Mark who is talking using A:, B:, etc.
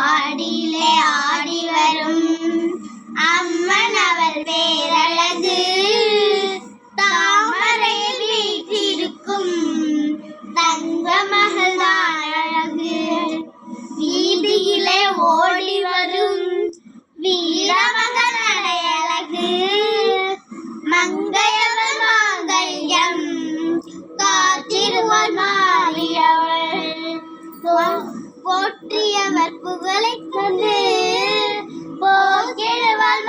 A: ஆடியிலே ஆடி வரும் அம்மன் அவள் பேரழகு தாமரை வீற்றிருக்கும் தங்க மகள்தான் அழகு வீதியிலே ஓடி வரும் வீரமகள் அடையழகு மங்கையவள் மாங்கல்யம் காற்றிருவாள் மாறியவள் போற்றியவர் புகழை கொண்டு போக்கிடுவாள்